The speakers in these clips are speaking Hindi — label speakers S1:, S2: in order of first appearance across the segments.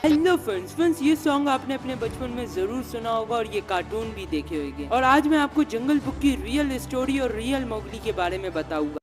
S1: हेलो फ्रेंड्स, ये सॉन्ग आपने अपने बचपन में जरूर सुना होगा और ये कार्टून भी देखे होंगे। और आज मैं आपको जंगल बुक की रियल स्टोरी और रियल मोगली के बारे में बताऊंगा।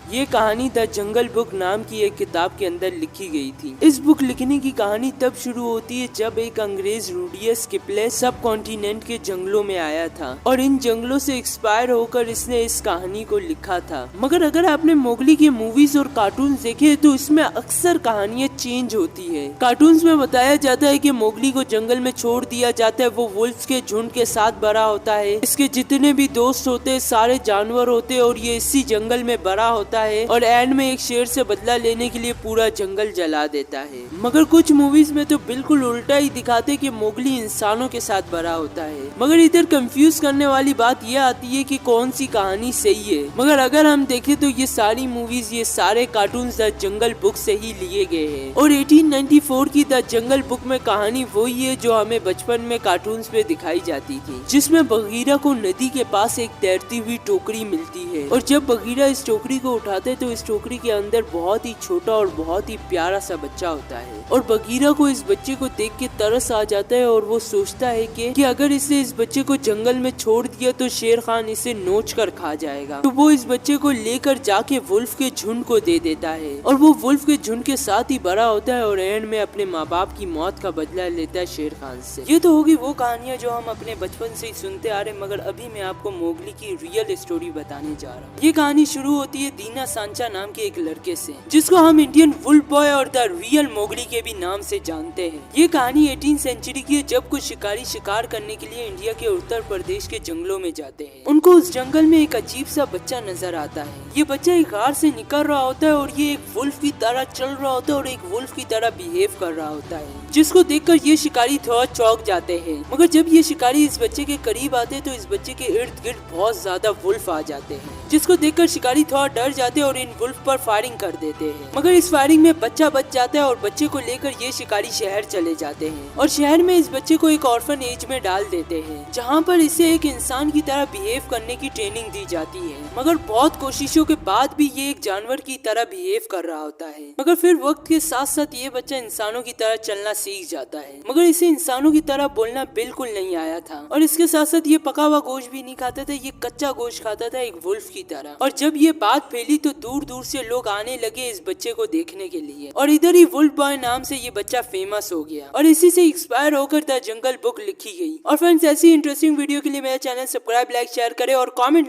S1: ये कहानी द जंगल बुक नाम की एक किताब के अंदर लिखी गई थी। इस बुक लिखने की कहानी तब शुरू होती है जब एक अंग्रेज रूडियस किपले सब कॉन्टिनेंट के जंगलों में आया था और इन जंगलों से एक्सपायर होकर इसने इस कहानी को लिखा था। मगर अगर आपने मोगली की मूवीज और कार्टून देखे तो इसमें अक्सर कहानियां चेंज होती है। कार्टून्स में बताया जाता है कि मोगली को जंगल में छोड़ दिया जाता है, वो वुल्फ्स के झुंड के साथ बड़ा होता है, इसके जितने भी दोस्त होते हैं सारे जानवर होते हैं और ये इसी जंगल में बड़ा होता है और एंड में एक शेर से बदला लेने के लिए पूरा जंगल जला देता है। मगर कुछ मूवीज में तो बिल्कुल उल्टा ही दिखाते कि मोगली इंसानों के साथ बड़ा होता है। मगर इधर कंफ्यूज करने वाली बात यह आती है कि कौन सी कहानी सही है। मगर अगर हम देखें तो ये सारी मूवीज, ये सारे कार्टून द जंगल बुक से ही लिए गए हैं और 1894 की द जंगल बुक में कहानी वही है जो हमें बचपन में कार्टून में दिखाई जाती थी, जिसमें बगीरा को नदी के पास एक तैरती हुई टोकरी मिलती है और जब बगीरा इस टोकरी को उठाते तो इस टोकरी के अंदर बहुत ही छोटा और बहुत ही प्यारा सा बच्चा होता है और बगीरा को इस बच्चे को देख के तरस आ जाता है और वो सोचता है कि अगर इसे इस बच्चे को जंगल में छोड़ दिया तो शेर खान इसे नोच कर खा जाएगा। तो वो इस बच्चे को लेकर जाके वुल्फ के झुंड को दे देता है और वो वुल्फ के झुंड के साथ ही बड़ा होता है और एंड में अपने माँ बाप की मौत का बदला लेता है शेर खान से। ये तो होगी वो कहानियाँ जो हम अपने बचपन से ही सुनते आ रहे, मगर अभी मैं आपको मोगली की रियल स्टोरी बताने जा रहा हूँ। ये कहानी शुरू होती है दीना सांचा नाम के एक लड़के से, जिसको हम इंडियन वुल्फ बॉय और द रियल मोगली के भी नाम से जानते हैं। ये कहानी 18th सेंचुरी की है जब कुछ शिकारी शिकार करने के लिए इंडिया के उत्तर प्रदेश के जंगलों में जाते हैं। उनको उस जंगल में एक अजीब सा बच्चा नजर आता है। ये बच्चा एक गार से निकल रहा होता है और ये एक वुल्फ की तरह चल रहा होता है और एक वुल्फ की तरह बिहेव कर रहा होता है, जिसको देखकर ये शिकारी थोड़ा चौंक जाते हैं। मगर जब ये शिकारी इस बच्चे के करीब आते हैं तो इस बच्चे के इर्द गिर्द बहुत ज्यादा वुल्फ आ जाते हैं, जिसको देखकर शिकारी थोड़ा डर जाते हैं और इन वुल्फ पर फायरिंग कर देते हैं। मगर इस फायरिंग में बच्चा बच जाता है और बच्चे को लेकर ये शिकारी शहर चले जाते हैं और शहर में इस बच्चे को एक ऑर्फन एज में डाल देते हैं, जहाँ पर इसे एक इंसान की तरह बिहेव करने की ट्रेनिंग दी जाती है। मगर बहुत कोशिशों के बाद भी ये एक जानवर की तरह बिहेव कर रहा होता है। मगर फिर वक्त के साथ साथ ये बच्चा इंसानों की तरह चलना सीख जाता है, मगर इसे इंसानों की तरह बोलना बिल्कुल नहीं आया था और इसके साथ साथ ये पका हुआ गोश्त भी नहीं खाता था, ये कच्चा गोश्त खाता था एक वुल्फ की तरह। और जब ये बात फैली तो दूर दूर से लोग आने लगे इस बच्चे को देखने के लिए और इधर ही वुल्फ बॉय नाम से ये बच्चा फेमस हो गया और इसी से इंस्पायर होकर द जंगल बुक लिखी गई। और फ्रेंड्स, ऐसी इंटरेस्टिंग वीडियो के लिए मेरा चैनल सब्सक्राइब, लाइक, शेयर करें और कमेंट